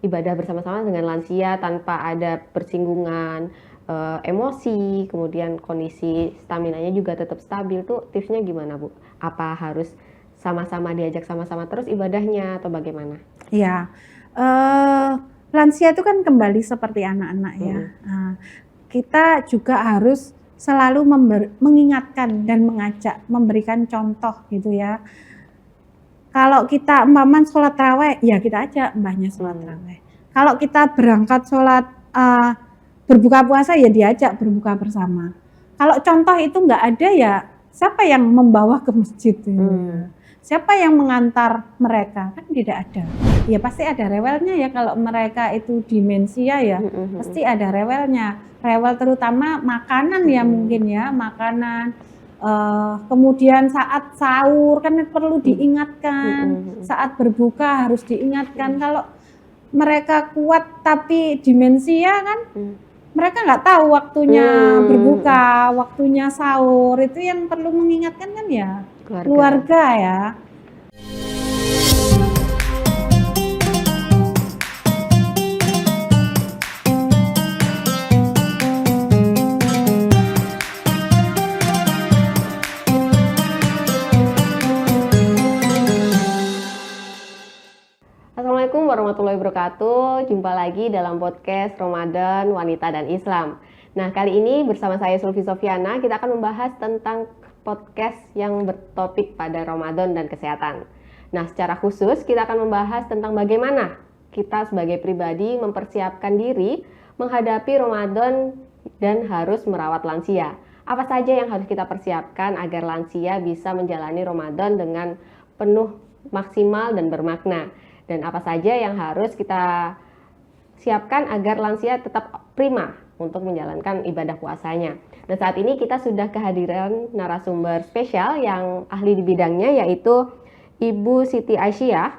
ibadah bersama-sama dengan lansia tanpa ada persinggungan emosi, kemudian kondisi staminanya juga tetap stabil, tuh tipsnya gimana Bu? Apa harus sama-sama diajak sama-sama terus ibadahnya atau bagaimana? Ya, lansia itu kan kembali seperti anak-anak ya. Nah, kita juga harus selalu mengingatkan dan mengajak, memberikan contoh gitu ya. Kalau kita sholat raweh, ya kita ajak mbahnya sholat raweh. Kalau kita berangkat sholat berbuka puasa, ya diajak berbuka bersama. Kalau contoh itu nggak ada, ya siapa yang membawa ke masjid? Siapa yang mengantar mereka? Kan tidak ada. Ya pasti ada rewelnya ya, kalau mereka itu demensia ya, pasti ada rewelnya. Rewel terutama makanan ya, mungkin ya, makanan. Kemudian saat sahur kan perlu diingatkan, saat berbuka harus diingatkan. Kalau mereka kuat tapi demensia kan, mereka nggak tahu waktunya berbuka, waktunya sahur. Itu yang perlu mengingatkan kan ya keluarga ya. Assalamualaikum warahmatullahi wabarakatuh. Jumpa lagi dalam podcast Ramadan Wanita dan Islam. Nah, kali ini bersama saya Sulfi Sofiana, kita akan membahas tentang podcast yang bertopik pada Ramadan dan kesehatan. Nah, secara khusus kita akan membahas tentang bagaimana kita sebagai pribadi mempersiapkan diri menghadapi Ramadan dan harus merawat lansia. Apa saja yang harus kita persiapkan agar lansia bisa menjalani Ramadan dengan penuh maksimal dan bermakna? Dan apa saja yang harus kita siapkan agar lansia tetap prima untuk menjalankan ibadah puasanya. Dan saat ini kita sudah kehadiran narasumber spesial yang ahli di bidangnya, yaitu Ibu Siti Aisyah,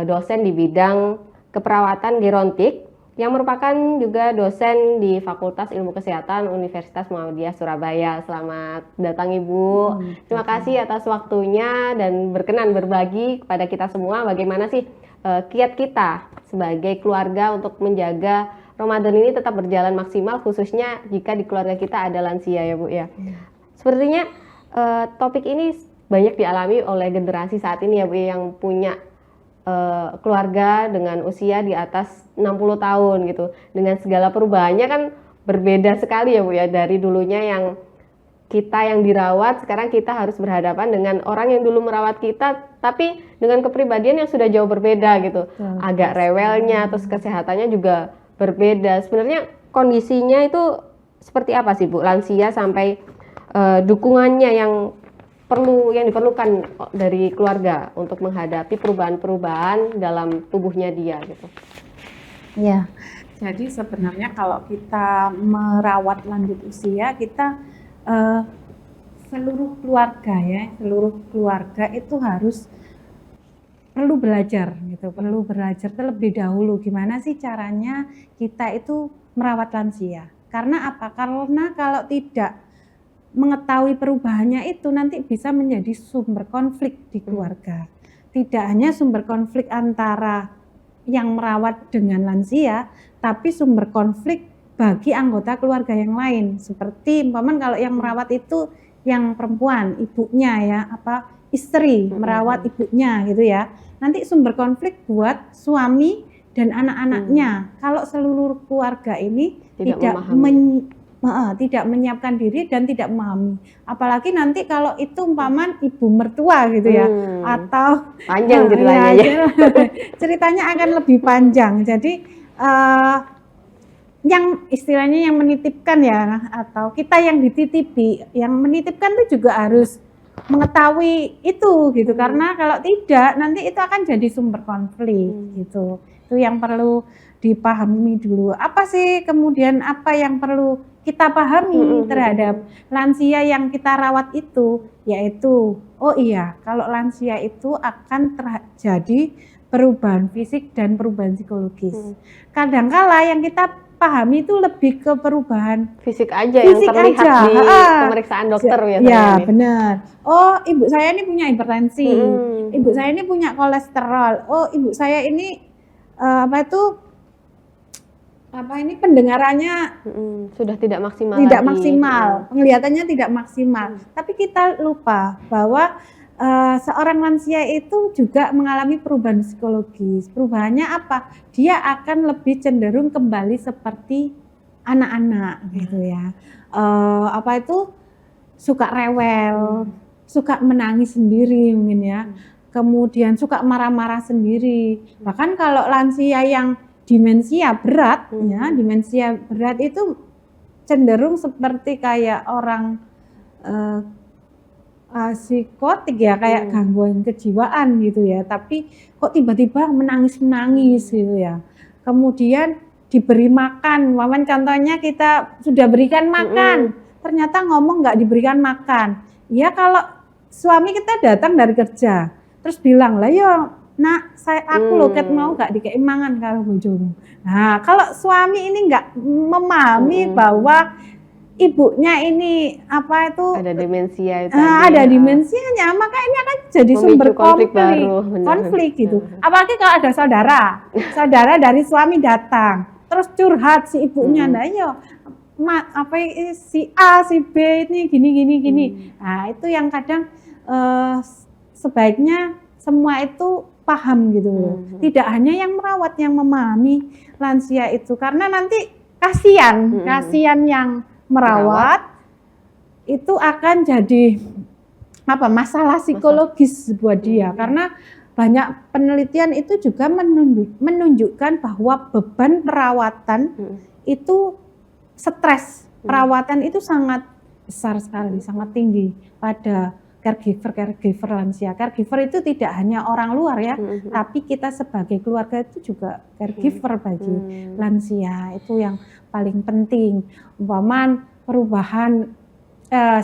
dosen di bidang keperawatan gerontik, yang merupakan juga dosen di Fakultas Ilmu Kesehatan Universitas Muhammadiyah Surabaya. Selamat datang Ibu. Terima kasih atas waktunya dan berkenan berbagi kepada kita semua bagaimana sih kiat kita sebagai keluarga untuk menjaga Ramadan ini tetap berjalan maksimal, khususnya jika di keluarga kita ada lansia ya Bu ya. Sepertinya topik ini banyak dialami oleh generasi saat ini ya Bu, yang punya keluarga dengan usia di atas 60 tahun gitu. Dengan segala perubahannya kan berbeda sekali ya Bu ya, dari dulunya yang kita yang dirawat, sekarang kita harus berhadapan dengan orang yang dulu merawat kita, tapi dengan kepribadian yang sudah jauh berbeda gitu. Agak rewelnya, terus kesehatannya juga berbeda. Sebenarnya kondisinya itu seperti apa sih Bu, lansia sampai dukungannya yang diperlukan dari keluarga untuk menghadapi perubahan-perubahan dalam tubuhnya dia gitu. Ya, jadi sebenarnya kalau kita merawat lanjut usia, kita seluruh keluarga itu harus perlu belajar gitu, perlu belajar terlebih dahulu gimana sih caranya kita itu merawat lansia. Karena apa? Karena kalau tidak mengetahui perubahannya itu nanti bisa menjadi sumber konflik di keluarga. Tidak hanya sumber konflik antara yang merawat dengan lansia, tapi sumber konflik bagi anggota keluarga yang lain. Seperti kalau yang merawat itu yang perempuan, ibunya ya, istri merawat ibunya gitu ya. Nanti sumber konflik buat suami dan anak-anaknya. Kalau seluruh keluarga ini tidak menyiapkan diri dan tidak memahami. Apalagi nanti kalau itu ibu mertua gitu ya, atau panjang ceritanya ya. Ceritanya akan lebih panjang. Jadi yang istilahnya yang menitipkan ya, atau kita yang dititipi, yang menitipkan itu juga harus mengetahui itu gitu. Karena kalau tidak nanti itu akan jadi sumber konflik gitu. Itu yang perlu dipahami dulu. Apa sih kemudian apa yang perlu kita pahami terhadap lansia yang kita rawat itu, yaitu kalau lansia itu akan terjadi perubahan fisik dan perubahan psikologis. Kadangkala yang kita pahami itu lebih ke perubahan fisik aja yang terlihat di pemeriksaan dokter biasanya. Ya benar. Ibu saya ini punya hipertensi, ibu saya ini punya kolesterol, ibu saya ini pendengarannya sudah tidak maksimal tidak lagi. maksimal, penglihatannya tidak maksimal. Tapi kita lupa bahwa seorang lansia itu juga mengalami perubahan psikologis. Perubahannya apa? Dia akan lebih cenderung kembali seperti anak-anak gitu ya. Suka rewel, suka menangis sendiri mungkin ya. Kemudian suka marah-marah sendiri. Bahkan kalau lansia yang demensia berat ya, demensia berat itu cenderung seperti kayak orang psikotik ya, kayak gangguan kejiwaan gitu ya, tapi kok tiba-tiba menangis gitu ya. Kemudian diberi makan, contohnya kita sudah berikan makan, ternyata ngomong nggak diberikan makan. Ya kalau suami kita datang dari kerja, terus bilang lah, yo nak, aku loket mau gak dikei mangan karo bojomu. Nah, kalau suami ini nggak memahami bahwa ibunya ini ada demensia itu ada demensianya, maka ini akan jadi sumber konflik gitu. Apalagi kalau ada saudara dari suami datang, terus curhat si ibunya, nah yo si A, si B ini gini. Nah, itu yang kadang sebaiknya semua itu paham gitu loh. Tidak hanya yang merawat yang memahami lansia itu, karena nanti kasihan yang merawat itu akan jadi masalah psikologis buat dia, karena banyak penelitian itu juga menunjukkan bahwa beban perawatan itu stres perawatan itu sangat besar sekali, sangat tinggi pada caregiver lansia. Caregiver itu tidak hanya orang luar ya, tapi kita sebagai keluarga itu juga caregiver bagi lansia. Itu yang paling penting. Umpaman perubahan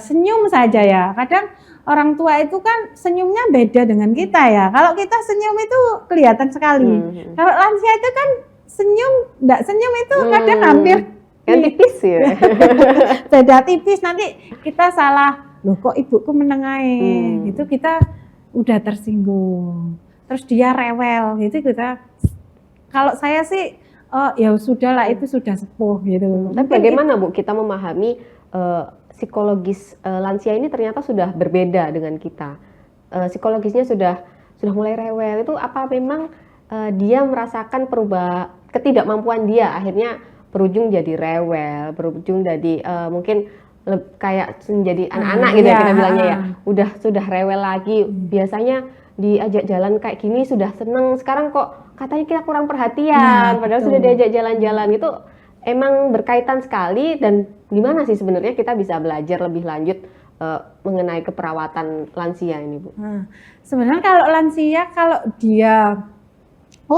senyum saja ya. Kadang orang tua itu kan senyumnya beda dengan kita ya. Kalau kita senyum itu kelihatan sekali. Kalau lansia itu kan enggak senyum itu kadang hampir tipis ya. Beda tipis, nanti kita salah. Loh kok ibuku menengahin gitu, kita udah tersinggung, terus dia rewel gitu, kalau saya sih ya sudahlah, itu sudah sepuh gitu. Tapi bagaimana Bu kita memahami psikologis lansia ini ternyata sudah berbeda dengan kita, psikologisnya sudah mulai rewel, itu apa memang dia merasakan ketidakmampuan dia akhirnya berujung jadi rewel, berujung jadi mungkin kayak menjadi anak-anak gitu ya kita bilangnya ya, sudah rewel lagi. Biasanya diajak jalan kayak gini sudah seneng, sekarang kok katanya kita kurang perhatian, padahal sudah diajak jalan-jalan. Itu emang berkaitan sekali. Dan gimana sih sebenarnya kita bisa belajar lebih lanjut mengenai keperawatan lansia ini Bu? Sebenarnya kalau lansia, kalau dia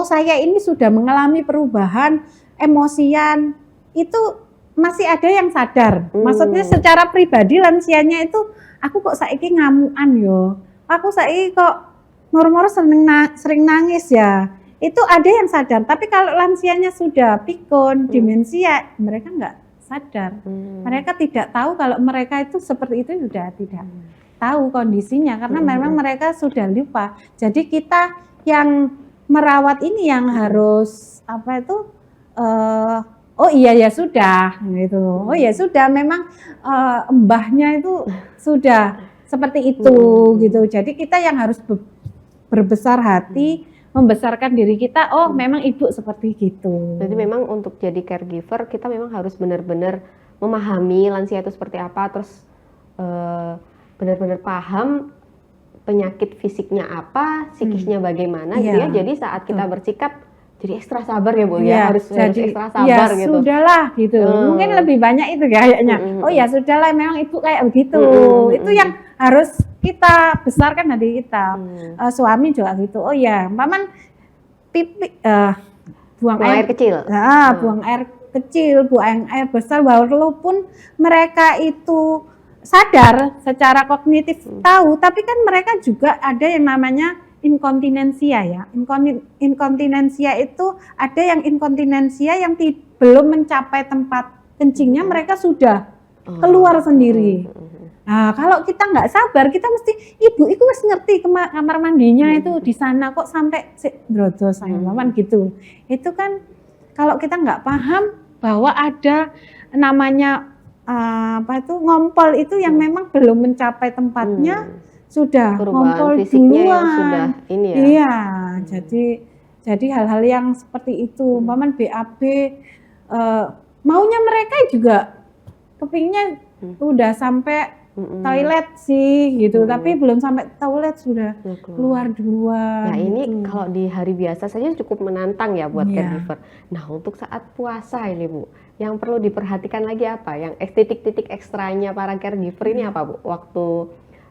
saya ini sudah mengalami perubahan emosian, itu masih ada yang sadar. Maksudnya secara pribadi lansianya itu, aku kok saiki ngamuan yo, aku saiki kok moro-moro sering nangis ya. Itu ada yang sadar. Tapi kalau lansianya sudah pikun, demensia, mereka nggak sadar. Mereka tidak tahu kalau mereka itu seperti itu, sudah tidak tahu kondisinya, karena memang mereka sudah lupa. Jadi kita yang merawat ini yang harus oh iya ya sudah gitu. Oh ya sudah, memang mbahnya itu sudah seperti itu gitu. Jadi kita yang harus berbesar hati, membesarkan diri kita. Oh memang ibu seperti gitu. Jadi memang untuk jadi caregiver kita memang harus benar-benar memahami lansia itu seperti apa, terus benar-benar paham penyakit fisiknya apa, psikisnya bagaimana gitu ya. Jadi saat kita bersikap jadi ekstra sabar ya Bu ya, harus ekstra sabar gitu. Ya sudahlah gitu. Mungkin lebih banyak itu kayaknya. Oh ya sudahlah, memang ibu kayak begitu. Itu yang harus kita besarkan hati kita. Suami juga gitu. Oh ya, paman buang air kecil. Buang air kecil, buang air besar, walaupun mereka itu sadar secara kognitif tahu, tapi kan mereka juga ada yang namanya inkontinensia ya. Inkontinensia itu ada yang inkontinensia yang belum mencapai tempat kencingnya, mereka sudah keluar sendiri. Nah, kalau kita nggak sabar, kita mesti ibu itu wis ngerti kamar mandinya itu di sana kok sampai drodo saya gitu. Itu kan kalau kita nggak paham, bahwa ada namanya ngompol itu yang memang belum mencapai tempatnya sudah Perubahan ngompol fisiknya yang duluan. sudah ini ya. Iya, jadi hal-hal yang seperti itu, umpamanya BAB maunya mereka juga kepingnya udah sampai toilet sih gitu, tapi belum sampai toilet sudah keluar duluan. Nah ini gitu. kalau di hari biasa saja cukup menantang ya buat Iya. caregiver. Nah untuk saat puasa ini Bu, yang perlu diperhatikan lagi apa? Yang titik-titik ekstranya para caregiver ini apa Bu?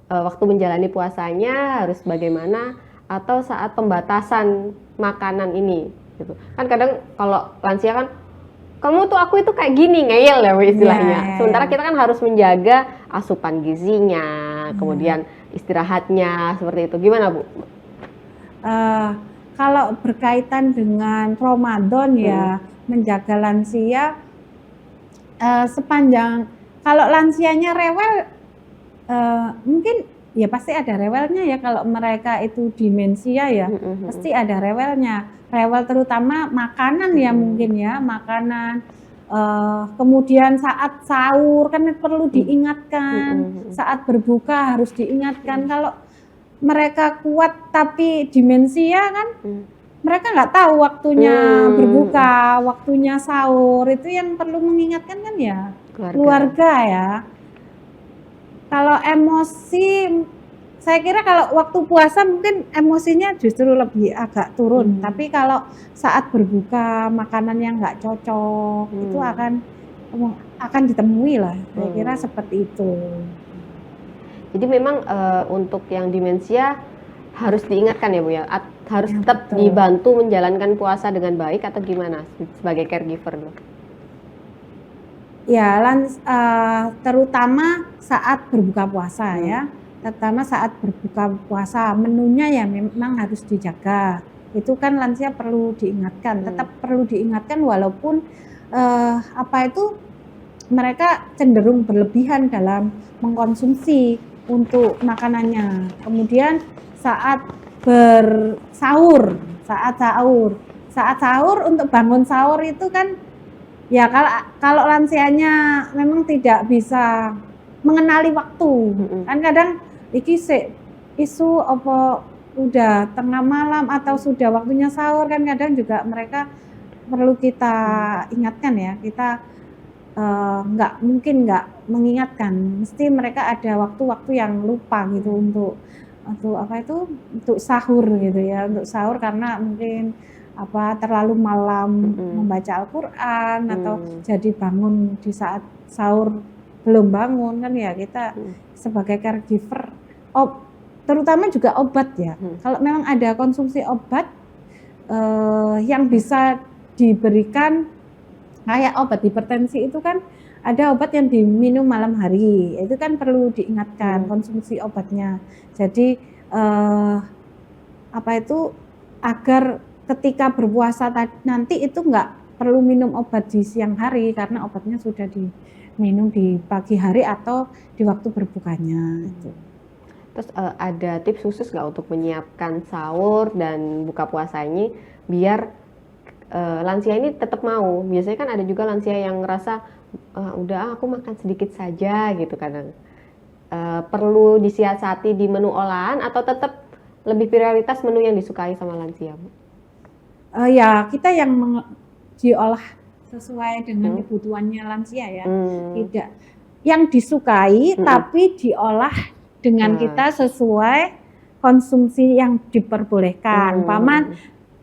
Waktu menjalani puasanya harus bagaimana? Atau saat pembatasan makanan ini gitu. Kan kadang kalau lansia kan aku itu kayak gini, ngeyel ya Bu istilahnya. Iya. Sementara kita kan harus menjaga asupan gizinya, kemudian istirahatnya seperti itu. Gimana Bu? Kalau berkaitan dengan Ramadan ya, menjaga lansia sepanjang kalau lansianya rewel mungkin ya pasti ada rewelnya ya, kalau mereka itu demensia ya pasti ada rewelnya. Rewel terutama makanan ya, mungkin ya makanan, kemudian saat sahur kan perlu diingatkan, saat berbuka harus diingatkan. Kalau mereka kuat tapi demensia kan mereka nggak tahu waktunya berbuka, waktunya sahur, itu yang perlu mengingatkan kan ya keluarga ya. Kalau emosi, saya kira kalau waktu puasa mungkin emosinya justru lebih agak turun, tapi kalau saat berbuka makanan yang nggak cocok itu akan ditemui lah, saya kira seperti itu. Jadi memang untuk yang demensia harus diingatkan ya Bu ya, harus tetap dibantu menjalankan puasa dengan baik atau gimana sebagai caregiver? Ya, terutama saat berbuka puasa ya. Terutama saat berbuka puasa, menunya ya memang harus dijaga. Itu kan lansia perlu diingatkan, tetap perlu diingatkan walaupun mereka cenderung berlebihan dalam mengkonsumsi untuk makanannya. Kemudian saat sahur untuk bangun sahur itu kan ya kalau lansianya memang tidak bisa mengenali waktu, kan kadang isu apa udah tengah malam atau sudah waktunya sahur, kan kadang juga mereka perlu kita ingatkan ya, kita nggak mengingatkan, mesti mereka ada waktu-waktu yang lupa gitu untuk sahur gitu ya, untuk sahur karena mungkin terlalu malam membaca Al-Quran atau jadi bangun di saat sahur belum bangun, kan ya kita sebagai caregiver terutama juga obat ya, kalau memang ada konsumsi obat yang bisa diberikan kayak obat hipertensi itu kan ada obat yang diminum malam hari, itu kan perlu diingatkan konsumsi obatnya. Jadi agar ketika berpuasa nanti itu nggak perlu minum obat di siang hari karena obatnya sudah diminum di pagi hari atau di waktu berbukanya. Terus ada tips khusus nggak untuk menyiapkan sahur dan buka puasa ini biar lansia ini tetap mau? Biasanya kan ada juga lansia yang ngerasa udah aku makan sedikit saja gitu kadang. Perlu disiasati di menu olahan atau tetap lebih prioritas menu yang disukai sama lansia, Bu? Ya kita yang diolah sesuai dengan kebutuhannya lansia ya, tidak yang disukai tapi diolah dengan kita sesuai konsumsi yang diperbolehkan.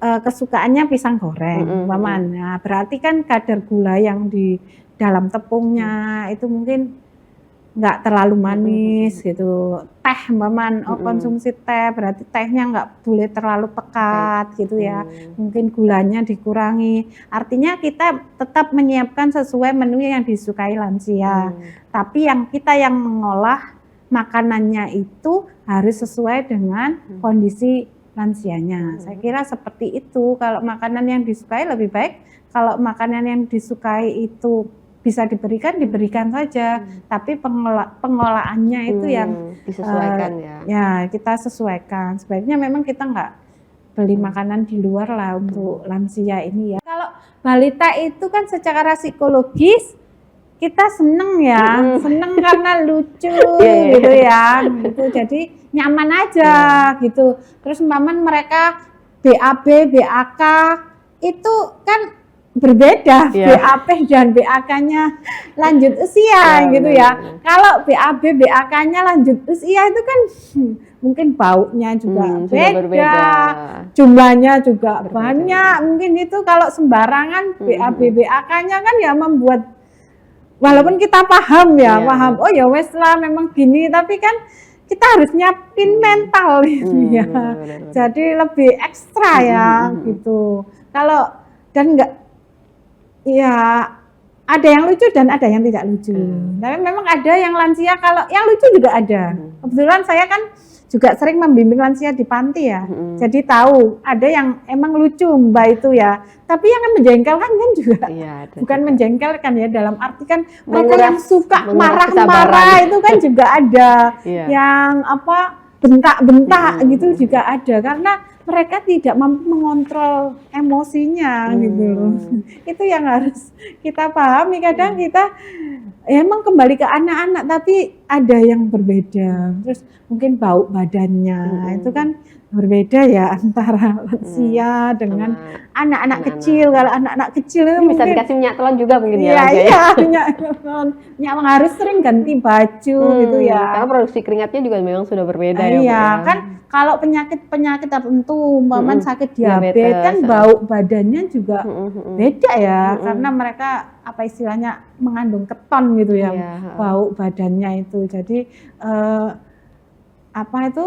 Kesukaannya pisang goreng, nah, berarti kan kadar gula yang di dalam tepungnya itu mungkin nggak terlalu manis gitu. Teh, konsumsi teh berarti tehnya nggak boleh terlalu pekat gitu ya. Mungkin gulanya dikurangi. Artinya kita tetap menyiapkan sesuai menu yang disukai lansia. Tapi kita yang mengolah makanannya itu harus sesuai dengan kondisi lansianya. Saya kira seperti itu. Kalau makanan yang disukai lebih baik. Kalau makanan yang disukai itu bisa diberikan saja, tapi pengolahannya itu yang disesuaikan ya kita sesuaikan. Sebaiknya memang kita nggak beli makanan di luar lah untuk lansia ini ya. Kalau balita itu kan secara psikologis kita seneng ya, seneng karena lucu gitu ya, gitu. Jadi nyaman aja gitu. Terus umpamanya mereka BAB, BAK itu kan berbeda, BAP dan BAK-nya lanjut usia gitu ya. Kalau BAB, BAK-nya lanjut usia itu kan mungkin baunya juga beda, jumlahnya juga banyak. Mungkin itu kalau sembarangan BAB, BAK-nya kan ya membuat, walaupun kita paham ya, paham, oh ya wes lah memang gini, tapi kan kita harus nyiapin mental gitu ya. Jadi lebih ekstra ya gitu. Kalau dan enggak, ya ada yang lucu dan ada yang tidak lucu. Tapi memang ada yang lansia, kalau yang lucu juga ada. Kebetulan saya kan juga sering membimbing lansia di panti ya. Jadi tahu ada yang emang lucu Mbak itu ya. Tapi yang menjengkelkan kan juga. Bukan juga menjengkelkan ya, dalam arti kan mereka yang suka marah-marah itu kan juga ada. Yang apa bentak-bentak gitu juga ada, karena mereka tidak mampu mengontrol emosinya gitu loh. Itu yang harus kita pahami. Kadang kita emang kembali ke anak-anak tapi ada yang berbeda. Terus mungkin bau badannya itu kan berbeda ya antara lansia dengan anak-anak kecil. Kalau anak-anak kecil itu bisa dikasih minyak telon juga mungkin ya. Iya, minyak telon. Minyak harus sering ganti baju gitu ya. Karena produksi keringatnya juga memang sudah berbeda ya. Iya, kan kalau penyakit-penyakit tertentu, umpamanya sakit diabetes kan bau badannya juga beda ya, karena mereka apa istilahnya mengandung keton gitu ya, bau badannya itu. Jadi apa itu?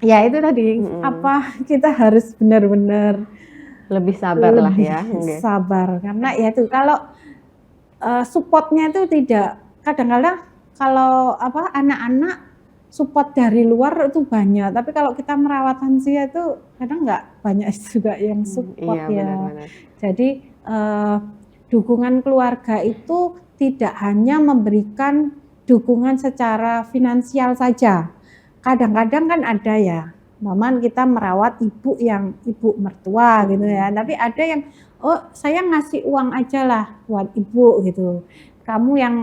Ya itu tadi, apa kita harus benar-benar lebih sabar lah ya. Sabar, karena ya itu kalau supportnya itu tidak, kadang-kadang kalau apa anak-anak support dari luar itu banyak, tapi kalau kita merawat lansia itu kadang nggak banyak juga yang support benar. Jadi dukungan keluarga itu tidak hanya memberikan dukungan secara finansial saja. Kadang-kadang kan ada ya, maman kita merawat ibu yang ibu mertua gitu ya, tapi ada yang oh saya ngasih uang aja lah buat ibu gitu, kamu yang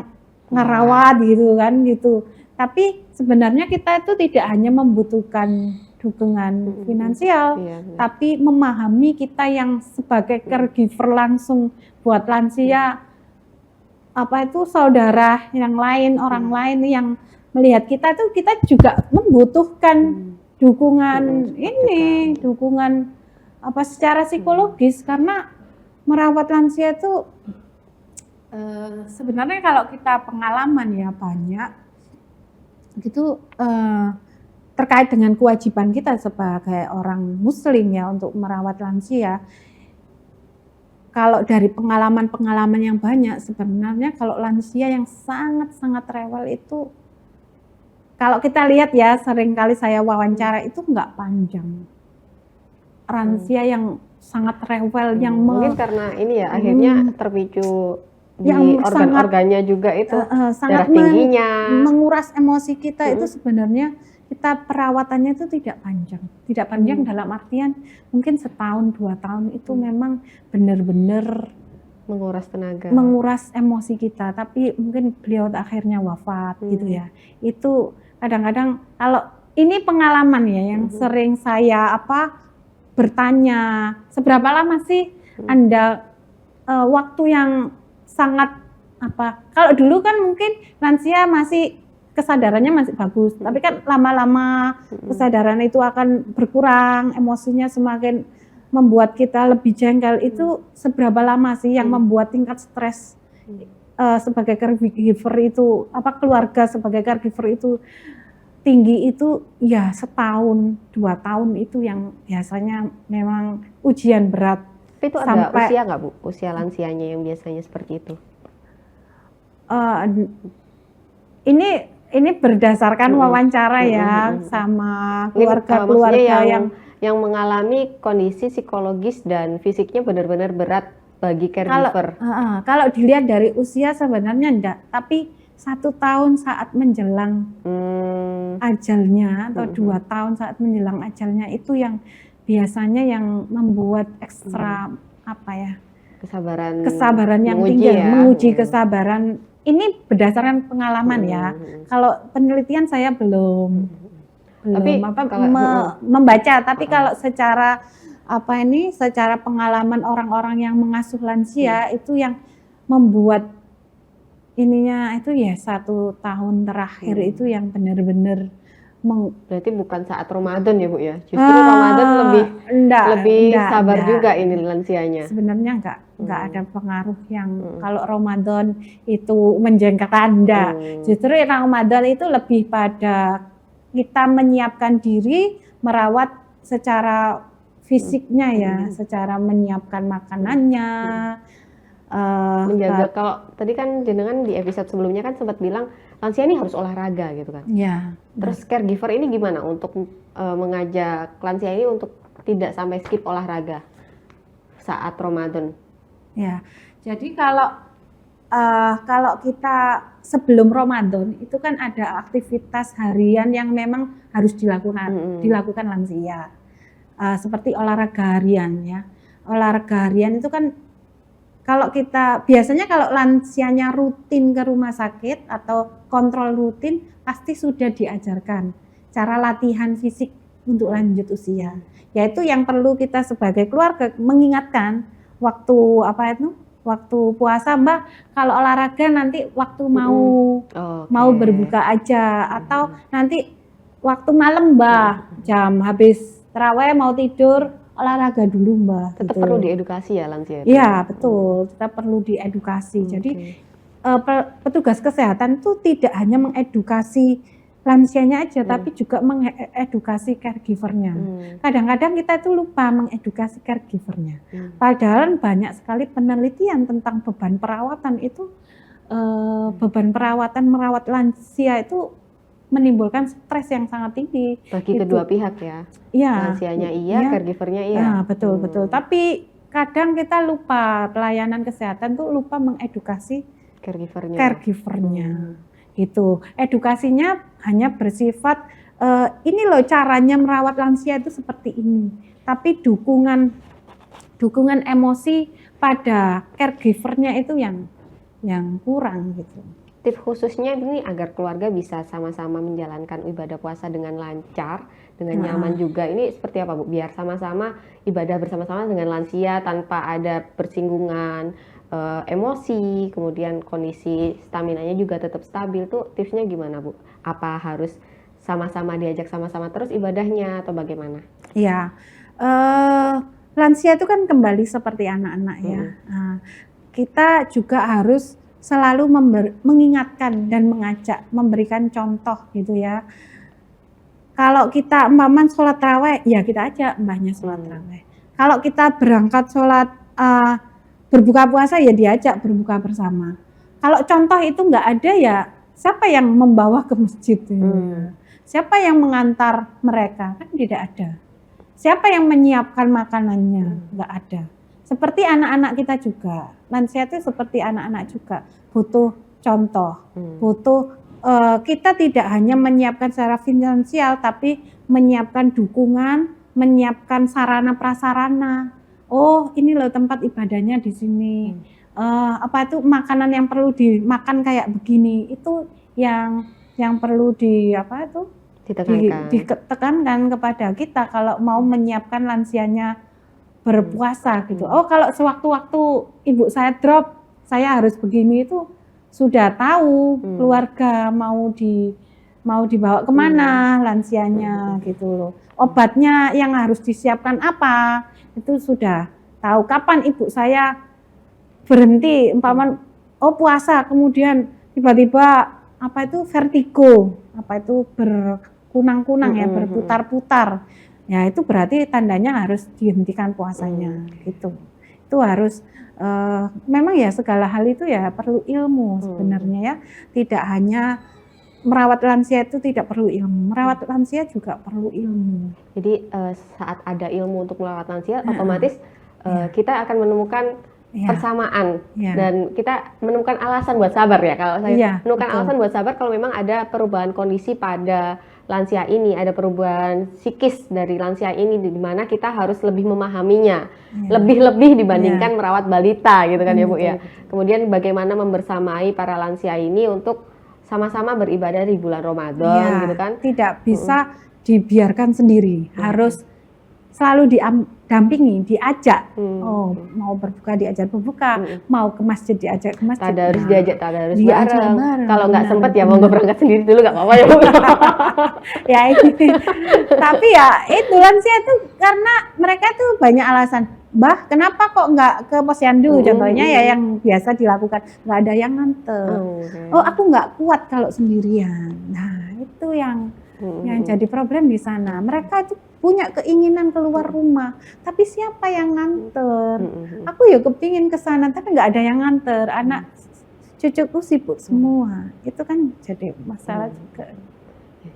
ngerawat gitu kan gitu. Tapi sebenarnya kita itu tidak hanya membutuhkan dukungan finansial, tapi memahami kita yang sebagai caregiver langsung buat lansia, apa itu saudara yang lain, orang lain yang melihat kita tuh, kita juga membutuhkan dukungan ini, dukungan apa secara psikologis, karena merawat lansia itu sebenarnya kalau kita pengalaman ya banyak gitu terkait dengan kewajiban kita sebagai orang muslim ya untuk merawat lansia. Kalau dari pengalaman-pengalaman yang banyak, sebenarnya kalau lansia yang sangat-sangat rewel itu, kalau kita lihat ya, seringkali saya wawancara itu nggak panjang. Lansia yang sangat rewel, yang mungkin karena ini ya akhirnya terpicu di organ-organnya juga itu, sangat darah tingginya, menguras emosi kita. Itu sebenarnya kita perawatannya itu tidak panjang. Tidak panjang dalam artian mungkin setahun 2 tahun itu memang benar-benar menguras tenaga, menguras emosi kita. Tapi mungkin beliau akhirnya wafat gitu ya. Itu kadang-kadang kalau ini pengalaman ya yang sering saya bertanya, seberapa lama sih Anda waktu yang sangat kalau dulu kan mungkin lansia masih kesadarannya masih bagus, tapi kan lama-lama kesadaran itu akan berkurang, emosinya semakin membuat kita lebih jengkel. Itu seberapa lama sih yang membuat tingkat stres sebagai caregiver itu, keluarga sebagai caregiver itu tinggi? Itu ya setahun 2 tahun itu yang biasanya memang ujian berat. Tapi itu ada usia nggak Bu? Usia lansianya yang biasanya seperti itu? Ini berdasarkan wawancara ya sama keluarga-keluarga yang mengalami kondisi psikologis dan fisiknya benar-benar berat bagi caregiver. Kalau dilihat dari usia sebenarnya enggak, tapi 1 tahun saat menjelang ajalnya atau 2 tahun saat menjelang ajalnya itu yang biasanya yang membuat ekstra apa ya, kesabaran yang menguji tinggi, ya. menguji kesabaran. Ini berdasarkan pengalaman ya. Kalau penelitian saya belum Tapi membaca, tapi kalau secara secara pengalaman orang-orang yang mengasuh lansia itu yang membuat ininya itu ya 1 tahun terakhir itu yang benar-benar berarti bukan saat Ramadan ya Bu ya? Justru Ramadan lebih sabar juga ini lansianya. Sebenarnya enggak ada pengaruh yang kalau Ramadan itu menjengkelkan, enggak. Justru Ramadan itu lebih pada kita menyiapkan diri, merawat secara fisiknya ya, secara menyiapkan makanannya. Menjaga, kalau tadi kan jenengan di episode sebelumnya kan sempat bilang lansia ini harus olahraga gitu kan. Ya. Terus caregiver ini gimana untuk mengajak lansia ini untuk tidak sampai skip olahraga saat Ramadan? Ya, jadi kalau kita sebelum Ramadan itu kan ada aktivitas harian yang memang harus dilakukan lansia, seperti olahraga harian ya. Olahraga harian itu kan kalau kita biasanya kalau lansianya rutin ke rumah sakit atau kontrol rutin pasti sudah diajarkan cara latihan fisik untuk lanjut usia. Yaitu yang perlu kita sebagai keluarga mengingatkan waktu waktu puasa, Mbak, kalau olahraga nanti waktu mau berbuka aja, atau nanti waktu malam, Mbak, jam habis tarawih mau tidur olahraga dulu, Mbak. Tetap gitu. perlu diedukasi ya lansia. Iya, betul, tetap perlu diedukasi. Jadi petugas kesehatan itu tidak hanya mengedukasi lansianya aja, tapi juga mengedukasi caregivernya. Kadang-kadang kita itu lupa mengedukasi caregivernya. Padahal banyak sekali penelitian tentang beban perawatan itu, merawat lansia itu menimbulkan stres yang sangat tinggi. Bagi kedua pihak ya. Iya. Lansianya iya, caregivernya iya. Betul. Tapi kadang kita lupa, pelayanan kesehatan tuh lupa mengedukasi caregivernya. Gitu. Edukasinya hanya bersifat ini loh caranya merawat lansia itu seperti ini. Tapi dukungan emosi pada caregivernya itu yang kurang gitu. Tips khususnya ini agar keluarga bisa sama-sama menjalankan ibadah puasa dengan lancar, dengan nyaman juga. Ini seperti apa Bu? Biar sama-sama ibadah bersama-sama dengan lansia tanpa ada persinggungan, emosi, kemudian kondisi staminanya juga tetap stabil. Tuh tipsnya gimana Bu? Apa harus sama-sama diajak sama-sama terus ibadahnya atau bagaimana? Iya, lansia itu kan kembali seperti anak-anak ya. Kita juga harus selalu mengingatkan dan mengajak, memberikan contoh gitu ya. Kalau kita umpama sholat tarawih, ya kita ajak mbahnya sholat tarawih. Kalau kita berangkat sholat berbuka puasa, ya diajak berbuka bersama. Kalau contoh itu nggak ada, ya siapa yang membawa ke masjid? Siapa yang mengantar mereka? Kan tidak ada. Siapa yang menyiapkan makanannya? Nggak ada. Seperti anak-anak kita juga, lansia itu seperti anak-anak juga, butuh contoh, butuh kita tidak hanya menyiapkan secara finansial, tapi menyiapkan dukungan, menyiapkan sarana prasarana. Oh, ini loh tempat ibadahnya di sini. Makanan yang perlu dimakan kayak begini, itu yang perlu ditekankan kepada kita kalau mau menyiapkan lansianya berpuasa gitu. Oh, kalau sewaktu-waktu ibu saya drop, saya harus begini, itu sudah tahu keluarga mau dibawa kemana lansianya gitu loh. Obatnya yang harus disiapkan apa, itu sudah tahu. Kapan ibu saya berhenti, puasa, kemudian tiba-tiba vertigo, berkunang-kunang ya, berputar-putar. Ya itu berarti tandanya harus dihentikan puasanya gitu. Itu harus memang ya segala hal itu ya perlu ilmu sebenarnya ya. Tidak hanya merawat lansia itu tidak perlu ilmu, merawat lansia juga perlu ilmu. Jadi saat ada ilmu untuk merawat lansia, otomatis kita akan menemukan persamaan dan kita menemukan alasan buat sabar ya. Kalau saya menemukan alasan buat sabar kalau memang ada perubahan kondisi pada lansia ini, ada perubahan psikis dari lansia ini di mana kita harus lebih memahaminya, lebih-lebih dibandingkan merawat balita gitu kan ya Bu ya. Kemudian bagaimana membersamai para lansia ini untuk sama-sama beribadah di bulan Ramadan gitu kan. Tidak bisa dibiarkan sendiri, harus selalu didampingi, diajak. Oh, mau berbuka diajak berbuka, mau ke masjid diajak ke masjid. Tadarus diajak tadarus bareng. Kalau nggak sempet ya mau berangkat sendiri dulu nggak apa-apa ya Bu. Ya ini. Tapi ya itu lansia itu karena mereka tuh banyak alasan. Mbah, kenapa kok nggak ke posyandu? Contohnya ya yang biasa dilakukan, nggak ada yang nganter. Oh, aku nggak kuat kalau sendirian. Nah, itu yang jadi problem di sana. Mereka itu punya keinginan keluar rumah, tapi siapa yang nganter? Aku ya kepingin ke sana, tapi nggak ada yang nganter. Anak cucuku sibuk semua. Itu kan jadi masalah juga.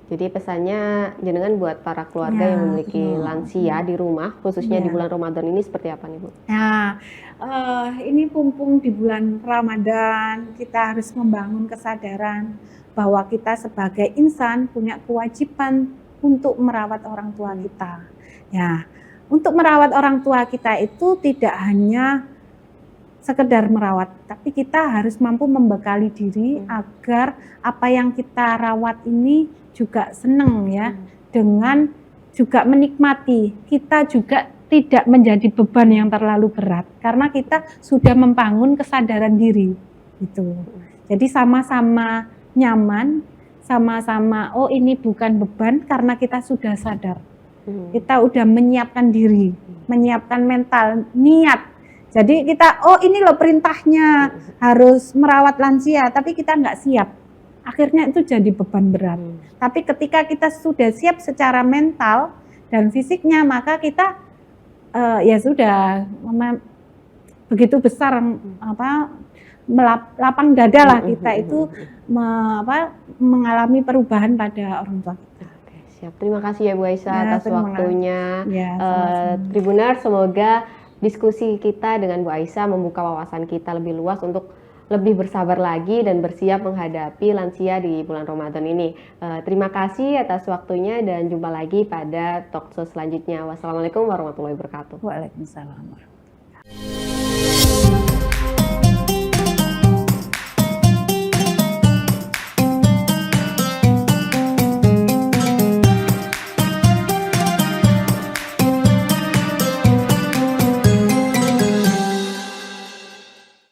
Jadi pesannya jenengan buat para keluarga yang memiliki lansia di rumah, khususnya di bulan Ramadan ini seperti apa nih Bu? Nah, ini mumpung di bulan Ramadan, kita harus membangun kesadaran bahwa kita sebagai insan punya kewajiban untuk merawat orang tua kita. Ya, untuk merawat orang tua kita itu tidak hanya sekedar merawat, tapi kita harus mampu membekali diri agar apa yang kita rawat ini juga senang ya, dengan juga menikmati. Kita juga tidak menjadi beban yang terlalu berat karena kita sudah membangun kesadaran diri gitu. Jadi sama-sama nyaman, sama-sama oh ini bukan beban karena kita sudah sadar. Kita udah menyiapkan diri, menyiapkan mental, niat. Jadi kita oh ini loh perintahnya harus merawat lansia, tapi kita nggak siap. Akhirnya itu jadi beban berat. Tapi ketika kita sudah siap secara mental dan fisiknya, maka kita ya sudah begitu besar lapang dada lah kita itu mengalami perubahan pada orang tua kita. Oke, siap. Terima kasih ya Bu Aisyah atas waktunya. Ya, Tribuner, semoga diskusi kita dengan Bu Aisyah membuka wawasan kita lebih luas untuk lebih bersabar lagi dan bersiap menghadapi lansia di bulan Ramadan ini. Terima kasih atas waktunya dan jumpa lagi pada talkshow selanjutnya. Wassalamualaikum warahmatullahi wabarakatuh. Waalaikumsalam warahmatullahi wabarakatuh.